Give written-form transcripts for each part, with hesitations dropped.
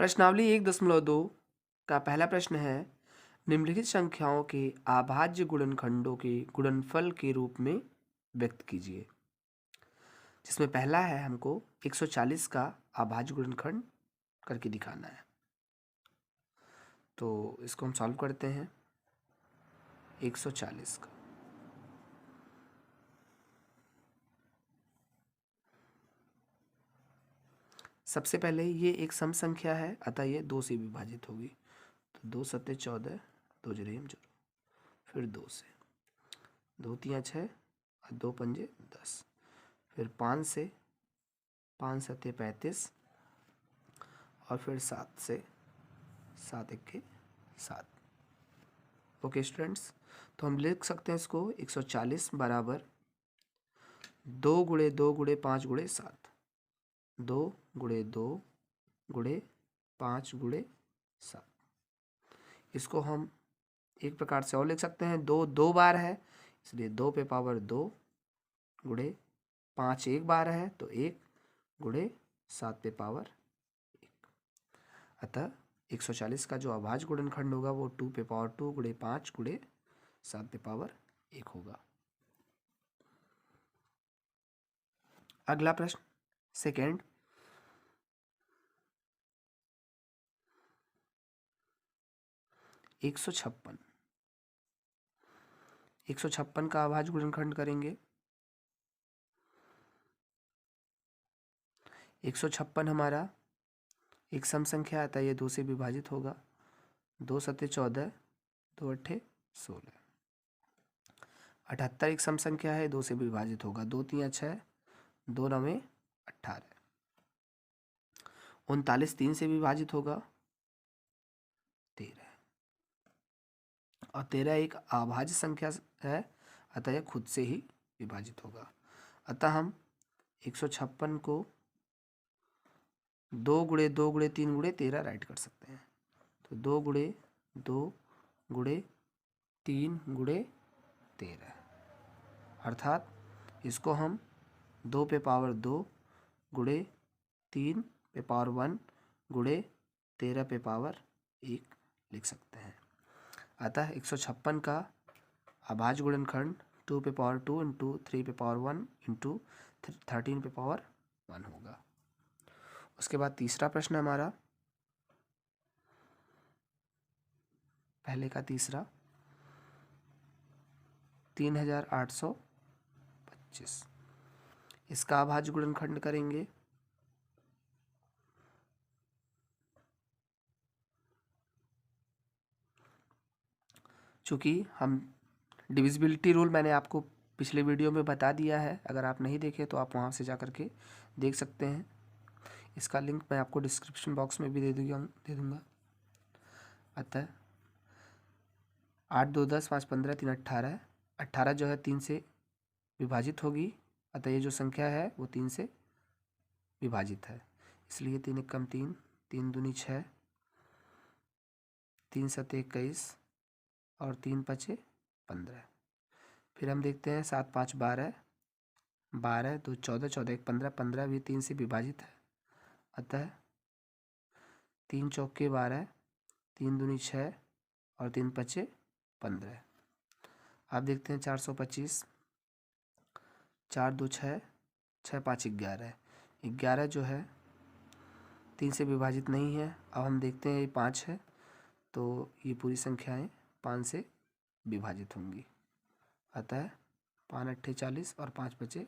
प्रश्नावली 1.2 का पहला प्रश्न है, निम्नलिखित संख्याओं के अभाज्य गुणनखंडों के गुणनफल के रूप में व्यक्त कीजिए। जिसमें पहला है हमको 140 का अभाज्य गुणनखंड करके दिखाना है। तो इसको हम सॉल्व करते हैं। 140 का सबसे पहले ये एक सम संख्या है, अतः ये 2 से विभाजित होगी। तो 2 सत्ते 14, 2 जरे हम जोड़ो, फिर 2 से, 2 तियाँ 6 और 2 पंजे 10, फिर 5 से, 5 सत्ते 35 और फिर 7 से, 7 इक्के 7। ओके स्टूडेंट्स, तो हम लिख सकते हैं इसको 140 बराबर 2 गुणे 2 गुणे 5 गुणे 7, 2 गुणे 2 गुणे 5 गुणे 7। इसको हम एक प्रकार से और लिख सकते हैं, 2 2 बार है इसलिए 2 पे पावर 2 गुणे 5 एक बार है तो 1 गुणे 7 पे पावर 1। अतः 140 का जो अभाज्य गुणनखंड होगा वो 2 पे पावर 2 गुणे 5 गुणे 7 पे पावर 1 होगा। अगला प्रश्न सेकेंड, 156 का अभाज्य गुणनखंड करेंगे। 156 हमारा एक सम संख्या आता है, ये 2 से विभाजित होगा। 2 सत्ते 14, 2 अट्ठे 16। 78 एक सम संख्या है, 2 से विभाजित होगा। 2 तियाँ 6, 2 नवे 18। 39 3 से विभाजित होगा, 13। और 13 एक अभाज्य संख्या है, अतः यह खुद से ही विभाजित होगा। अतः हम 156 को 2 गुणे 2 गुणे 3 गुणे 13 राइट कर सकते हैं। तो 2 गुणे 2 गुणे 3 गुणे 13, अर्थात इसको हम 2 पे पावर 2 गुणे 3 पे पावर 1 गुणे 13 पे पावर 1 लिख सकते हैं। अतः 156 का अभाज्य गुणनखंड 2 पे पावर 2 इंटू 3 पे पावर 1 इंटू 13 पे पावर 1 होगा। उसके बाद तीसरा प्रश्न हमारा, पहले का तीसरा 3825, इसका अभाज्य गुणनखंड करेंगे। चूँकि हम डिविजिबिलिटी रूल मैंने आपको पिछले वीडियो में बता दिया है, अगर आप नहीं देखे तो आप वहाँ से जा कर के देख सकते हैं। इसका लिंक मैं आपको डिस्क्रिप्शन बॉक्स में भी दे दूँगा। अतः 8 2 10 5 15 3 18, 18 जो है 3 से विभाजित होगी, अतः ये जो संख्या है वो 3 से विभाजित है, इसलिए 3 एकम 3, 3 दूनी 6, 3 सत्ते 21 और 3 पचे 15। फिर हम देखते हैं 7 5 12, 12 2 14, 14 1 15, 15 भी 3 से विभाजित है, अतः 3 चौके 12, 3 दूनी 6 और 3 पचे 15। आप देखते हैं 425, 4 2 6, 6 5 11, 11 जो है 3 से विभाजित नहीं है। अब हम देखते हैं ये 5 है, तो ये पूरी संख्याएं 5 से विभाजित होंगी, अतः 5 अट्ठे 40 और 5 बचे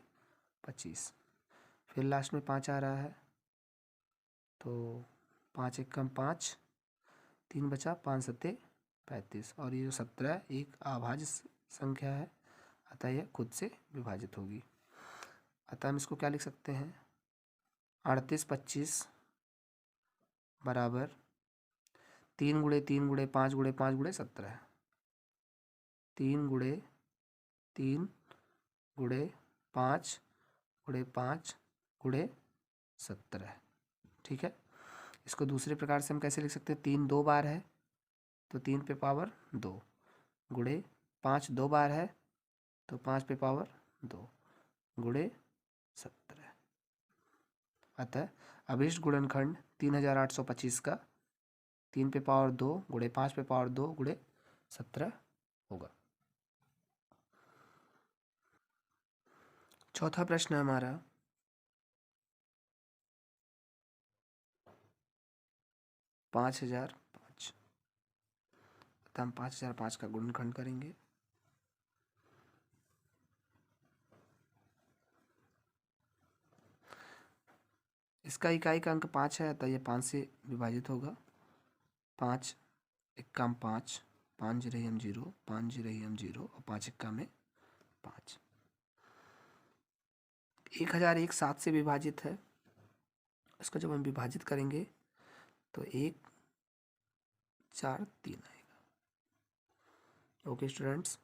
25। फिर लास्ट में 5 आ रहा है, तो 5 एकम 5, 3 बचा, 5 सत्ते 35 और ये जो 17 एक अभाज्य संख्या है, अतः यह खुद से विभाजित होगी। अतः हम इसको क्या लिख सकते हैं, 38 25 बराबर 3 गुणे 3 गुणे 5 गुणे 5 गुणे 17, 3 गुणे 3 गुणे 5 गुणे 5 गुणे 17। ठीक है, इसको दूसरे प्रकार से हम कैसे लिख सकते हैं, 3 2 बार है तो 3 पे पावर 2 गुणे 5 2 बार है तो 5 पे पावर 2 गुणे 17। अतः अभिष्ट गुणनखंड 3825 का 3 पे पावर 2 गुणे 5 पे पावर 2 गुणे 17 होगा। चौथा प्रश्न है हमारा 5005। तो हम 5005 का गुणनखंड करेंगे। इसका इकाई का अंक 5 है, तो ये 5 से विभाजित होगा। 5 इक्का में 5, 5 जीरो हम 0, 5 जीरो हम 0 और 5 इक्का में 5। 1001 7 से विभाजित है। इसको जब हम विभाजित करेंगे तो 1 4 3 आएगा। ओके स्टूडेंट्स,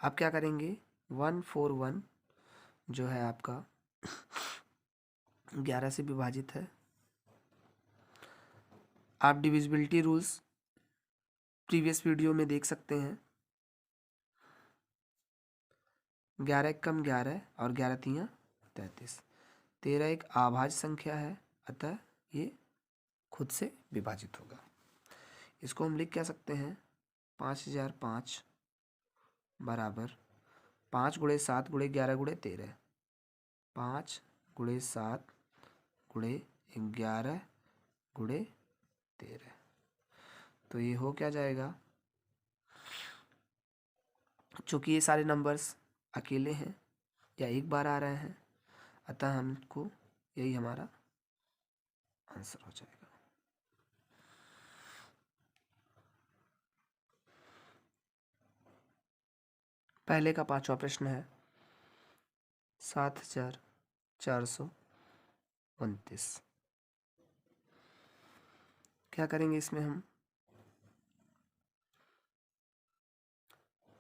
आप क्या करेंगे 141 जो है आपका 11 से विभाजित है। आप डिविजिबिलिटी रूल्स प्रीवियस वीडियो में देख सकते हैं। 11 कम 11 और 11 तियाँ 33। 13 एक अभाज्य संख्या है, अतः ये खुद से विभाजित होगा। इसको हम लिख क्या सकते हैं 5005 बराबर 5 गुणे 7 गुणे 11 गुणे 13। 5 गुणे 7 गुणे 11 गुणे 13। तो ये हो क्या जाएगा, चूँकि ये सारे नंबर्स अकेले हैं या एक बार आ रहे हैं, अतः हमको यही हमारा आंसर हो जाएगा। पहले का 5वां प्रश्न है 7429। क्या करेंगे इसमें हम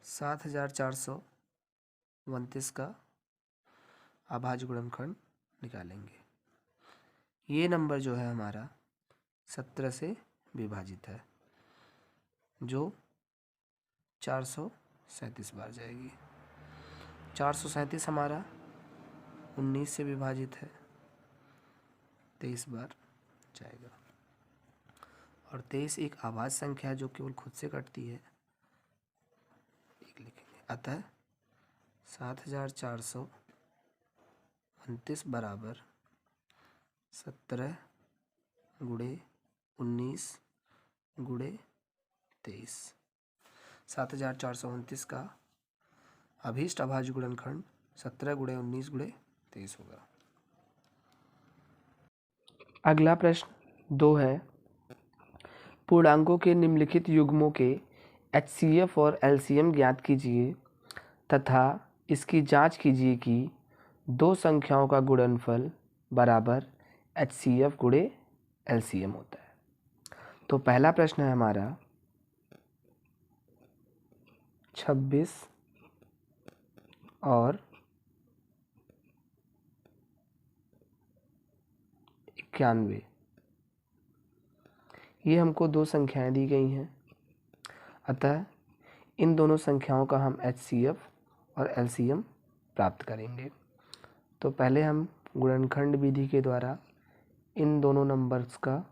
7429 का अभाज्य गुणनखंड निकालेंगे। ये नंबर जो है हमारा 17 से विभाजित है, जो 437 बार जाएगी। 437 हमारा 19 से विभाजित है, 23 बार जाएगा। और 23 एक अभाज्य संख्या है जो केवल खुद से कटती है, एक लिखेंगे। अतः 7429 बराबर 17 गुणे 19 गुणे 23। 7429 का अभीष्ट अभाज्य गुणनखंड 17 गुणे 19 गुणे 23 होगा। अगला प्रश्न 2 है, पूर्णांकों के निम्नलिखित युग्मों के HCF और LCM ज्ञात कीजिए तथा इसकी जांच कीजिए कि दो संख्याओं का गुणनफल बराबर HCF गुणे LCM होता है। तो पहला प्रश्न है हमारा 26 और 91। ये हमको दो संख्याएं दी गई हैं, अतः इन दोनों संख्याओं का हम HCF और LCM प्राप्त करेंगे। तो पहले हम गुणनखंड विधि के द्वारा इन दोनों नंबर्स का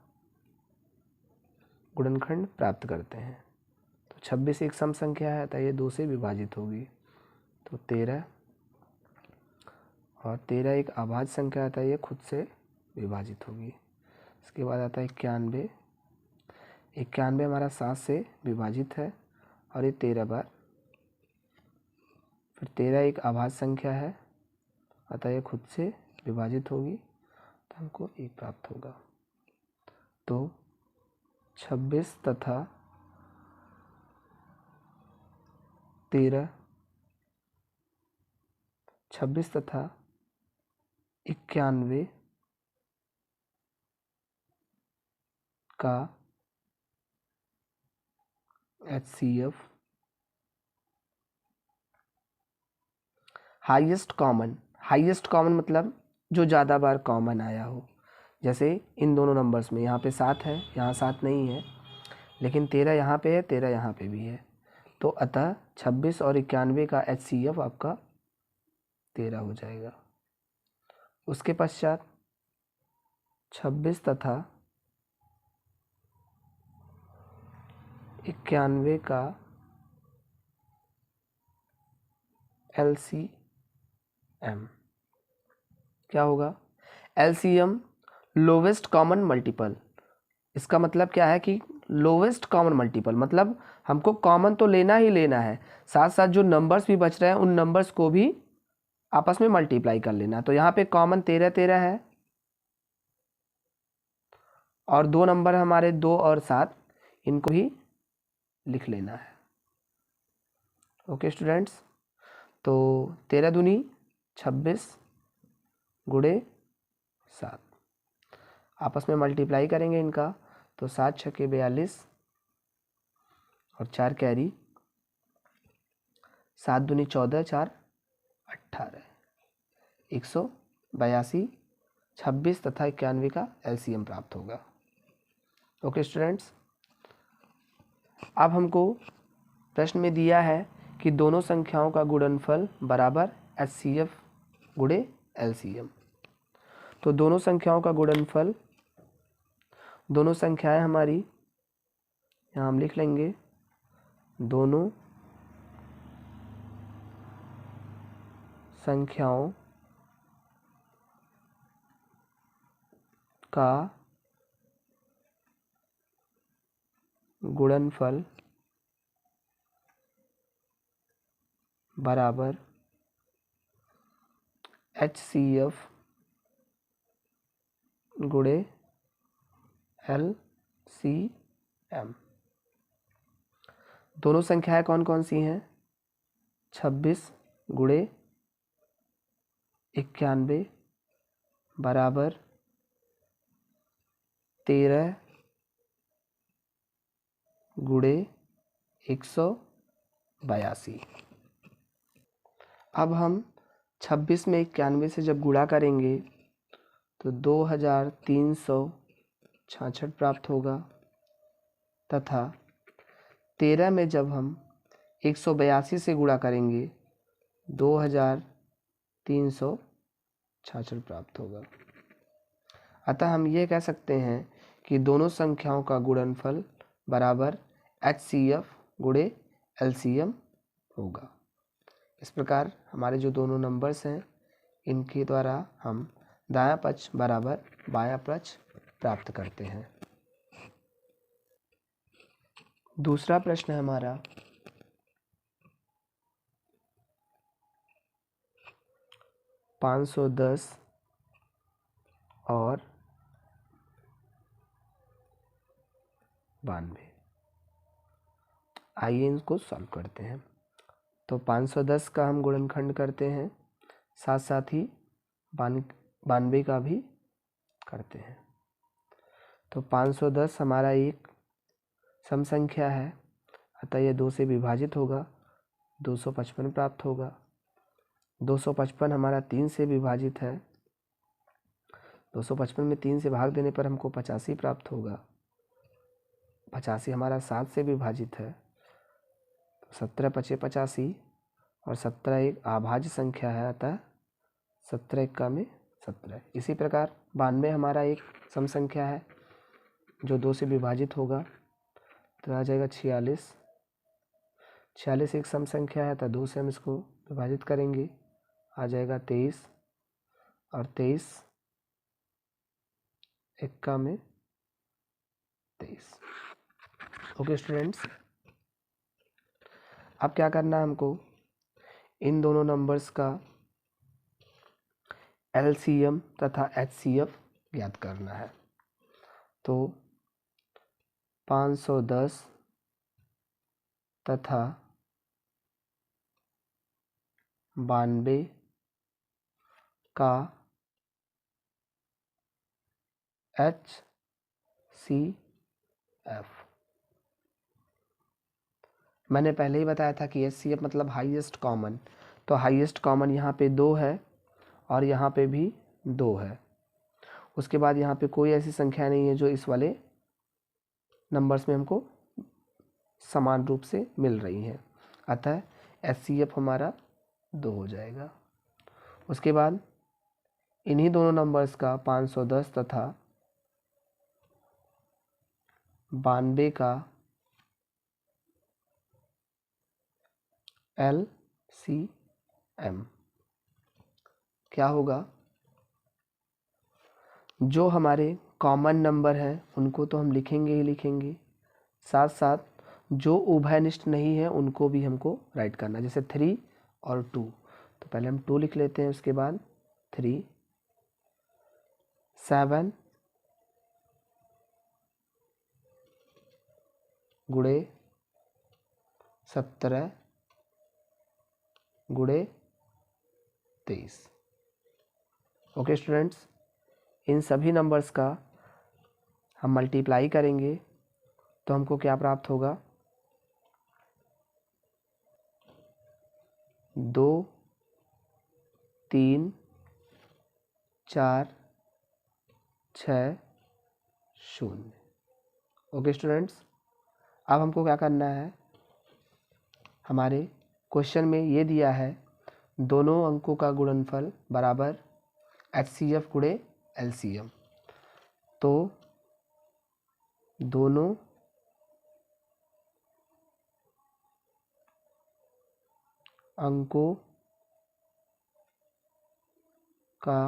गुणनखंड प्राप्त करते हैं। तो 26 एक सम संख्या है, तो ये 2 से विभाजित होगी, तो 13। और 13 एक अभाज्य संख्या आता है, ये खुद से विभाजित होगी। इसके बाद आता है 91। 91 हमारा 7 से विभाजित है और ये 13 बार। फिर 13 एक अभाज्य संख्या है, अतः ये खुद से विभाजित होगी, तो हमको 1 प्राप्त होगा। तो 26 तथा 13, 26 तथा 91 का HCF हाईएस्ट कॉमन मतलब जो ज़्यादा बार कॉमन आया हो। जैसे इन दोनों नंबर्स में यहाँ पे 7 है, यहाँ 7 नहीं है, लेकिन 13 यहाँ पे है, 13 यहाँ पे भी है, तो अतः 26 और 91 का HCF आपका 13 हो जाएगा। उसके पश्चात 26 तथा 91 का LCM क्या होगा? LCM lowest common multiple. इसका मतलब क्या है कि लोवेस्ट कॉमन मल्टीपल मतलब हमको कॉमन तो लेना ही लेना है, साथ साथ जो नंबर्स भी बच रहे हैं उन नंबर्स को भी आपस में मल्टीप्लाई कर लेना। तो यहाँ पे कॉमन 13 है और दो नंबर हमारे 2 और 7, इनको ही लिख लेना है। ओके स्टूडेंट्स, तो 13 दूनी 26 गुणे 7 आपस में मल्टीप्लाई करेंगे इनका, तो 7 छक्के 42 और 4 कैरी, 7 दूनी 14, 4 18, 182, 26 तथा 91 का LCM प्राप्त होगा। ओके स्टूडेंट्स, अब हमको प्रश्न में दिया है कि दोनों संख्याओं का गुणनफल बराबर HCF गुणे LCM। तो दोनों संख्याओं का गुणनफल, दोनों संख्याएं हमारी यहाँ हम लिख लेंगे, दोनों संख्याओं का गुणनफल बराबर HCF गुणे LCM। दोनों संख्याएं कौन कौन सी हैं? 26 गुणे 91 बराबर 13 गुणे 182। अब हम 26 में 91 से जब गुणा करेंगे तो 2366 प्राप्त होगा, तथा 13 में जब हम 182 से गुणा करेंगे 2366 प्राप्त होगा। अतः हम ये कह सकते हैं कि दोनों संख्याओं का गुणनफल बराबर HCF गुणे LCM होगा। इस प्रकार हमारे जो दोनों नंबर्स हैं इनके द्वारा हम दायां पक्ष बराबर बायां पक्ष प्राप्त करते हैं। दूसरा प्रश्न है हमारा 510 और 92। आइए इनको सॉल्व करते हैं। तो 510 का हम गुणनखंड करते हैं, साथ साथ ही 92 का भी करते हैं। तो 510 हमारा एक सम संख्या है, अतः यह 2 से विभाजित होगा, 255 प्राप्त होगा। 255 हमारा 3 से विभाजित है, 255 में 3 से भाग देने पर हमको 85 प्राप्त होगा। 85 हमारा 7 से विभाजित है, 17 पचे 85 और 17 एक अभाज्य संख्या है, अतः 17 एक्का में 17। इसी प्रकार 92 हमारा एक सम संख्या है जो 2 से विभाजित होगा, तो आ जाएगा 46। 46 एक सम संख्या है, तो 2 से हम इसको विभाजित करेंगे, आ जाएगा 23 और 23 एक्का में 23। ओके स्टूडेंट्स, अब क्या करना है हमको, इन दोनों नंबर्स का LCM तथा HCF ज्ञात करना है। तो 510 तथा 92 का HCF, मैंने पहले ही बताया था कि HCF मतलब हाईएस्ट कॉमन, तो हाईएस्ट कॉमन यहाँ पे 2 है और यहाँ पे भी 2 है। उसके बाद यहाँ पे कोई ऐसी संख्या नहीं है जो इस वाले नंबर्स में हमको समान रूप से मिल रही हैं, अतः HCF हमारा 2 हो जाएगा। उसके बाद इन्हीं दोनों नंबर्स का 510 तथा 92 का LCM क्या होगा? जो हमारे कॉमन नंबर हैं उनको तो हम लिखेंगे ही लिखेंगे, साथ साथ जो उभयनिष्ठ नहीं है उनको भी हमको राइट करना, जैसे 3 और 2। तो पहले हम 2 लिख लेते हैं, उसके बाद 3, 7 गुणे 17 गुणे 23। ओके स्टूडेंट्स, इन सभी नंबर्स का हम मल्टीप्लाई करेंगे तो हमको क्या प्राप्त होगा? 2 3 4 6 0। ओके स्टूडेंट्स, अब हमको क्या करना है? हमारे क्वेश्चन में ये दिया है दोनों अंकों का गुणनफल बराबर HCF गुणे LCM। तो दोनों अंकों का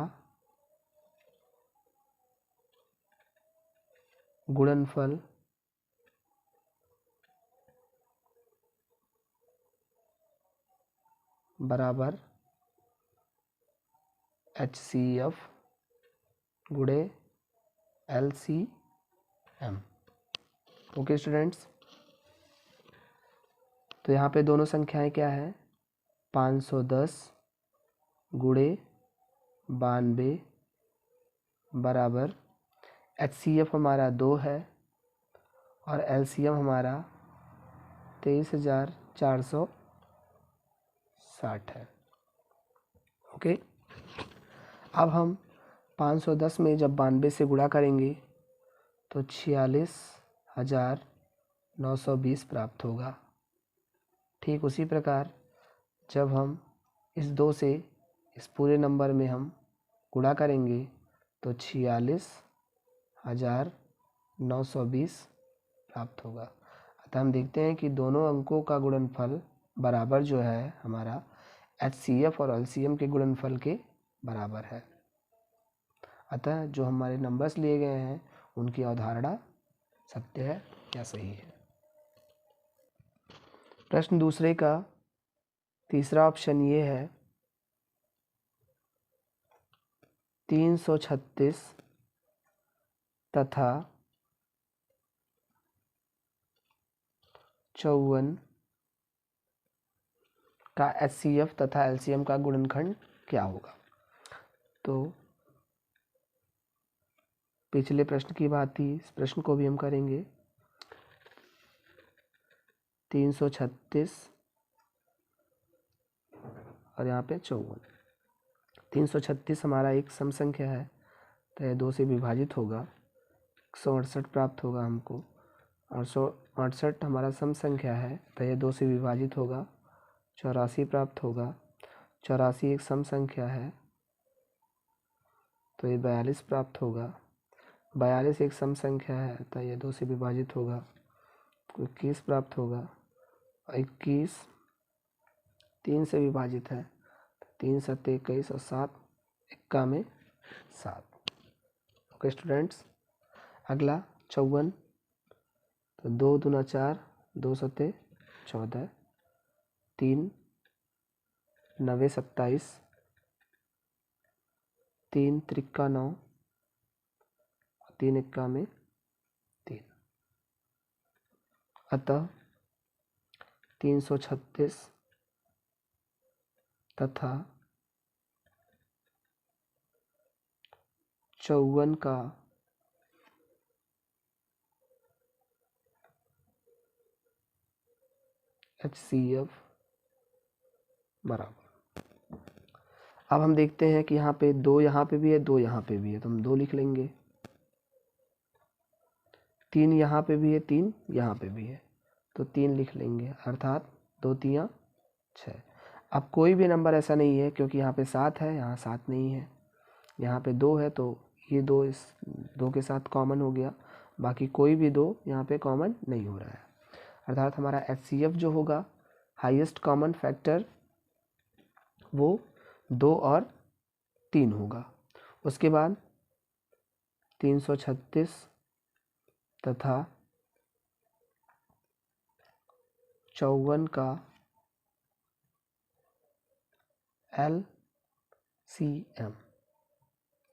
गुणनफल बराबर HCF गुणे LCM। ओके स्टूडेंट्स, तो यहाँ पे दोनों संख्याएं क्या है? 510 गुणे 92 बराबर HCF हमारा 2 है और LCM हमारा 23,460 है। ओके, अब हम 510 में जब 92 से गुणा करेंगे तो 46,920 प्राप्त होगा। ठीक उसी प्रकार जब हम इस 2 से इस पूरे नंबर में हम गुणा करेंगे तो 46,920 प्राप्त होगा। अतः हम देखते हैं कि दोनों अंकों का गुणनफल बराबर जो है हमारा HCF और LCM के गुणनफल के बराबर है। अतः जो हमारे नंबर्स लिए गए हैं उनकी अवधारणा सत्य है या सही है। प्रश्न दूसरे का तीसरा ऑप्शन ये है 336 तथा 54 का HCF तथा LCM का गुणनखंड क्या होगा? तो पिछले प्रश्न की बात थी, इस प्रश्न को भी हम करेंगे। 336 और यहाँ पे 54। 336 हमारा एक सम संख्या है तो यह 2 से विभाजित होगा, 168 प्राप्त होगा हमको। और 168 हमारा सम संख्या है तो यह 2 से विभाजित होगा, 84 प्राप्त होगा। 84 एक सम संख्या है तो ये 42 प्राप्त होगा। 42 एक सम संख्या है तो यह 2 से विभाजित होगा, 21 प्राप्त होगा। 21 3 से विभाजित है, 3 7 21 और 7 इक्का में 7। ओके स्टूडेंट्स, अगला 54, तो 2 दूना 4, 2 7 14, 3 9 27, 3 त्रिक्का 9, 3 इक्का में 3। अतः 336 तथा 54 का HCF बराबर। अब हम देखते हैं कि यहाँ पे 2 यहाँ पे भी है, 2 यहाँ पे भी है, तो हम 2 लिख लेंगे। 3 यहाँ पे भी है, 3 यहाँ पे भी है, तो 3 लिख लेंगे, अर्थात 2 3 6। अब कोई भी नंबर ऐसा नहीं है क्योंकि यहाँ पे 7 है, यहाँ 7 नहीं है, यहाँ पे 2 है तो ये 2 इस 2 के साथ कॉमन हो गया, बाकी कोई भी 2 यहाँ पे कॉमन नहीं हो रहा है, अर्थात हमारा HCF जो होगा हाईएस्ट कॉमन फैक्टर वो 2 और 3 होगा। उसके बाद 336 तथा 54 का LCM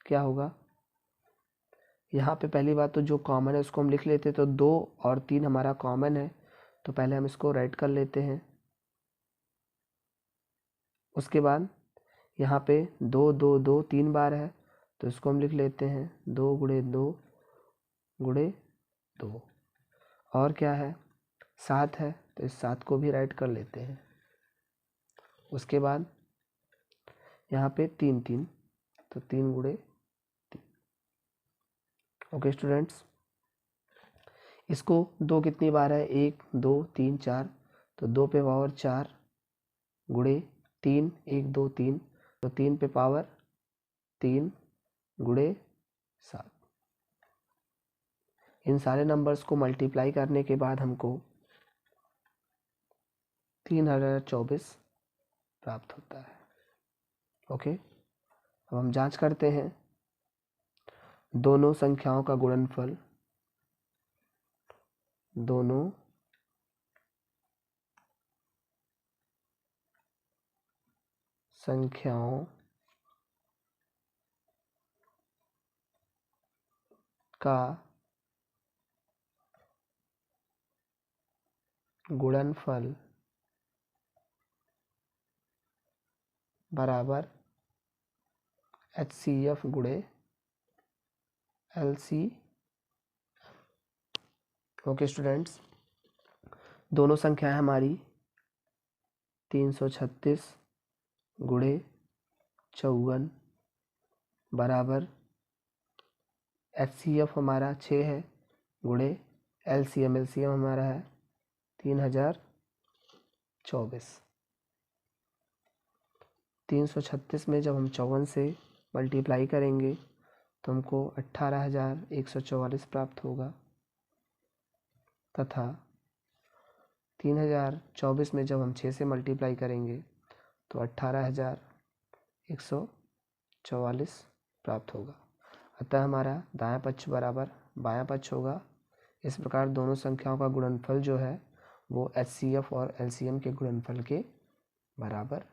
क्या होगा? यहाँ पे पहली बात तो जो कॉमन है उसको हम लिख लेते, तो 2 और 3 हमारा कॉमन है, तो पहले हम इसको राइट कर लेते हैं। उसके बाद यहाँ पे 2 2 2 3 बार है, तो इसको हम लिख लेते हैं 2 गुणे 2 गुणे 2। और क्या है? 7 है, तो इस 7 को भी राइट कर लेते हैं। उसके बाद यहाँ पे 3 3, तो 3 गुणे 3। ओके स्टूडेंट्स, इसको 2 कितनी बार है? 1 2 3 4, तो 2 पे पावर 4 गुणे 3 1 2 3, तो 3 पे पावर 3 गुणे 7। इन सारे नंबर्स को मल्टीप्लाई करने के बाद हमको 3024 प्राप्त होता है। ओके, अब हम जांच करते हैं दोनों संख्याओं का गुणनफल, दोनों संख्याओं का गुणनफल बराबर HCF गुणे LCM। ओके स्टूडेंट्स, दोनों संख्याएं हमारी 336 गुणे 54 बराबर HCF हमारा 6 है गुणे LCM हमारा है 3024। 336 में जब हम 54 से मल्टीप्लाई करेंगे तो हमको 18,144 प्राप्त होगा, तथा 3024 में जब हम 6 से मल्टीप्लाई करेंगे तो 18,144 प्राप्त होगा। अतः हमारा दायां पक्ष बराबर बायां पक्ष होगा। इस प्रकार दोनों संख्याओं का गुणनफल जो है वो HCF और LCM के गुणनफल के बराबर